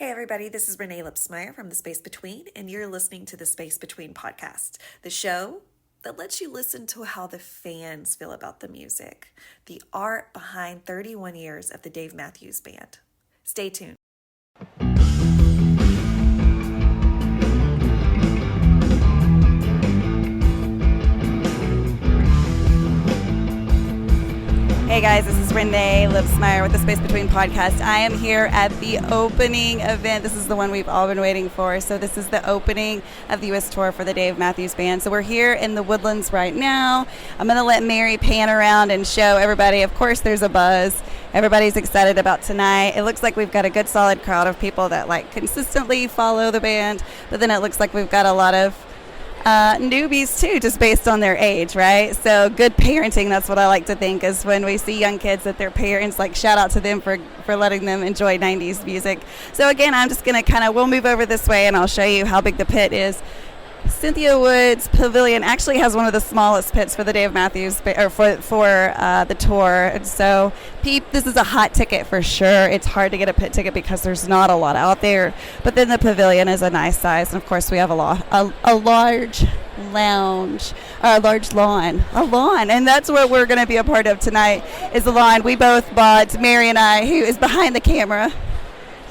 Hey everybody, this is Renae Lipsmeyer from The Space Between, and you're listening to The Space Between podcast, the show that lets you listen to how the fans feel about the music, the art behind 31 years of the Dave Matthews Band. Stay tuned. Hey guys, this is Renae Lipsmeyer with the Space Between podcast. I am here at the opening event. This is the one we've all been waiting for. So this is the opening of the U.S. tour for the Dave Matthews Band. So we're here in the Woodlands right now. I'm going to let Mary pan around and show everybody. Of course, there's a buzz. Everybody's excited about tonight. It looks like we've got a good solid crowd of people that consistently follow the band. But then it looks like we've got a lot of newbies too, just based on their age, right? So good parenting, that's what I like to think, is when we see young kids that their parents, shout out to them for letting them enjoy 90s music. So again, I'm just going to we'll move over this way and I'll show you how big the pit is. Cynthia Wood's Pavilion actually has one of the smallest pits for the Dave Matthews or for the tour. So, this is a hot ticket for sure. It's hard to get a pit ticket because there's not a lot out there. But then the Pavilion is a nice size, and of course we have a large lounge, a large lawn, and that's what we're going to be a part of tonight. Is the lawn we both bought. Mary and I, who is behind the camera.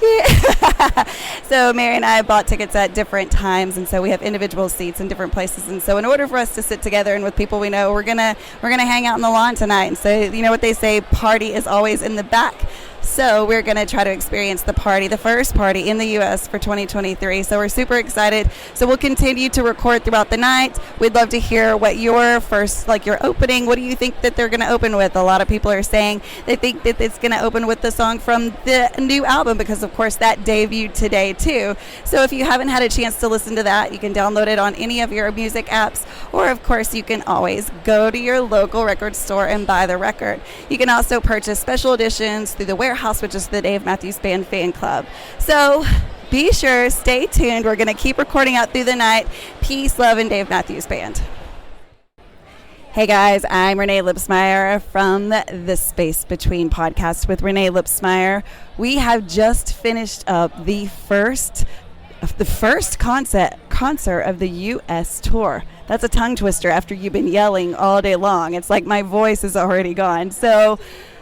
Yeah. So Mary and I bought tickets at different times, and so we have individual seats in different places. And so in order for us to sit together and with people we know, we're gonna hang out on the lawn tonight. And so you know what they say, party is always in the back. So we're going to try to experience the first party in the U.S. for 2023. So we're super excited. So we'll continue to record throughout the night. We'd love to hear what your first, your opening, what do you think that they're going to open with? A lot of people are saying they think that it's going to open with the song from the new album because, of course, that debuted today, too. So if you haven't had a chance to listen to that, you can download it on any of your music apps. Or, of course, you can always go to your local record store and buy the record. You can also purchase special editions through the Warehouse, which is the Dave Matthews Band fan club. So be sure, stay tuned. We're going to keep recording out through the night. Peace, love, and Dave Matthews Band. Hey guys, I'm Renae Lipsmeyer from the Space Between podcast with Renae Lipsmeyer. We have just finished up the first concert of the U.S. tour. That's a tongue twister after you've been yelling all day long. It's like my voice is already gone. So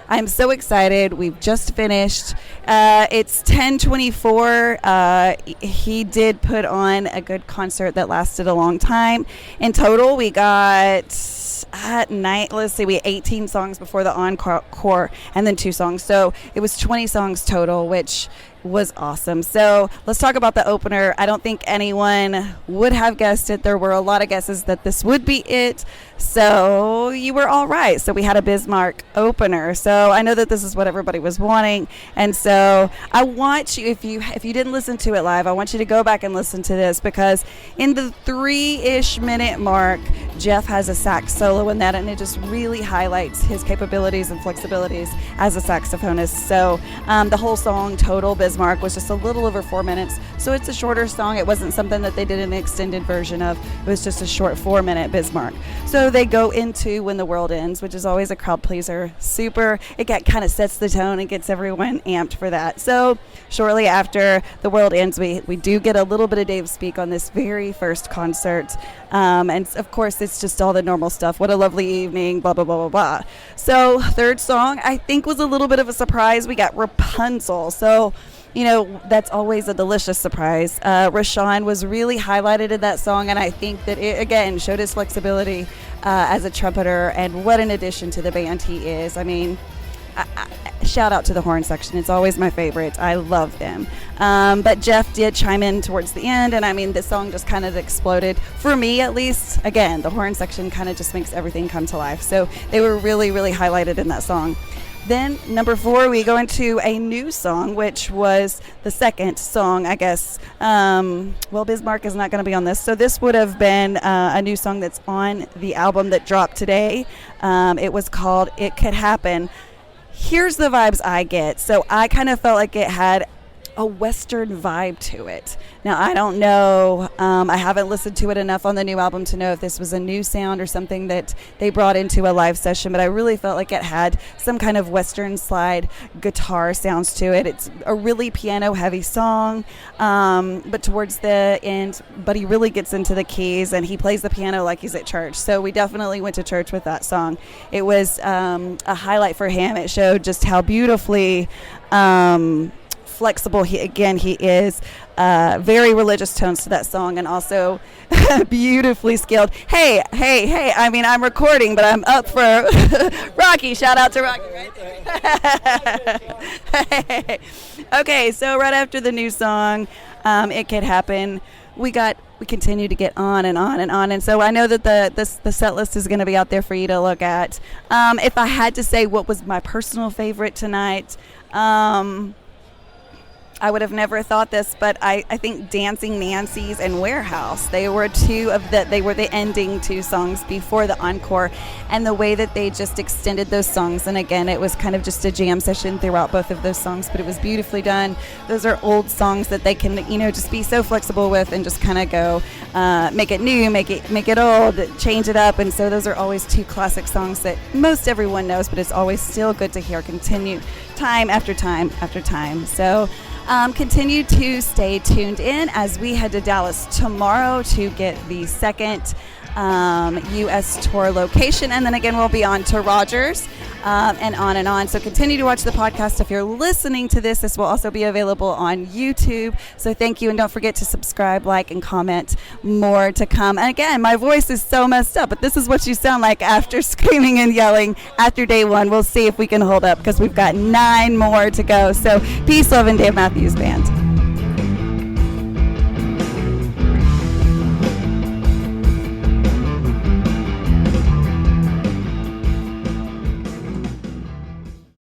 I'm so excited. We've just finished. It's 10:24. He did put on a good concert that lasted a long time. In total, we got at night, we had 18 songs before the encore and then 2 songs. So it was 20 songs total, which was awesome. So let's talk about the opener. I don't think anyone would have guessed it. There were a lot of guesses that this would be it. So you were all right. So we had a Bismarck opener. So I know that this is what everybody was wanting. And so I want you, if you didn't listen to it live, I want you to go back and listen to this, because in the 3-ish minute mark, Jeff has a sax solo in that, and it just really highlights his capabilities and flexibilities as a saxophonist. So the whole song total, Bismarck, was just a little over 4 minutes. So it's a shorter song. It wasn't something that they did an extended version of. It was just a short 4-minute Bismarck. So they go into When the World Ends, which is always a crowd pleaser. Super. It kind of sets the tone and gets everyone amped for that. So shortly after The World Ends, we do get a little bit of Dave speak on this very first concert. And of course, it's just all the normal stuff. What a lovely evening, blah, blah, blah, blah, blah. So third song, I think, was a little bit of a surprise. We got Rapunzel. So, that's always a delicious surprise. Rashawn was really highlighted in that song, and I think that it, again, showed his flexibility as a trumpeter, and what an addition to the band he is. I mean, shout out to the horn section. It's always my favorite. I love them. But Jeff did chime in towards the end, and I mean, this song just kind of exploded, for me at least. Again, the horn section kind of just makes everything come to life. So they were really, really highlighted in that song. Then number 4, we go into a new song, which was the second song, I guess. Bismarck is not going to be on this. So this would have been a new song that's on the album that dropped today. It was called It Could Happen. Here's the vibes I get. So I kind of felt like it had a Western vibe to it. Now, I don't know, I haven't listened to it enough on the new album to know if this was a new sound or something that they brought into a live session, but I really felt like it had some kind of Western slide guitar sounds to it. It's a really piano-heavy song, but towards the end, Buddy really gets into the keys, and he plays the piano like he's at church. So we definitely went to church with that song. It was a highlight for him. It showed just how beautifully flexible he is. Very religious tones to that song, and also beautifully skilled. Hey, I mean, I'm recording, but I'm up for Rocky. Shout out to Rocky right there. Okay, so right after the new song, It Could Happen, we continue to get on and on and on, and so I know that the set list is going to be out there for you to look at. If I had to say what was my personal favorite tonight, I would have never thought this, but I think Dancing Nancy's and Warehouse, they were the ending two songs before the encore, and the way that they just extended those songs, and again, it was kind of just a jam session throughout both of those songs, but it was beautifully done. Those are old songs that they can, just be so flexible with and just kind of go, make it new, make it old, change it up, and so those are always two classic songs that most everyone knows, but it's always still good to hear continue time after time after time. So continue to stay tuned in as we head to Dallas tomorrow to get the second U.S. tour location, and then again we'll be on to Rogers and on and on. So continue to watch the podcast. If you're listening to this will also be available on YouTube. So thank you, and don't forget to subscribe, like, and comment. More to come. And again, my voice is so messed up, but this is what you sound like after screaming and yelling after day one. We'll see if we can hold up because we've got 9 more to go. So peace, love, and Dave Matthews Band.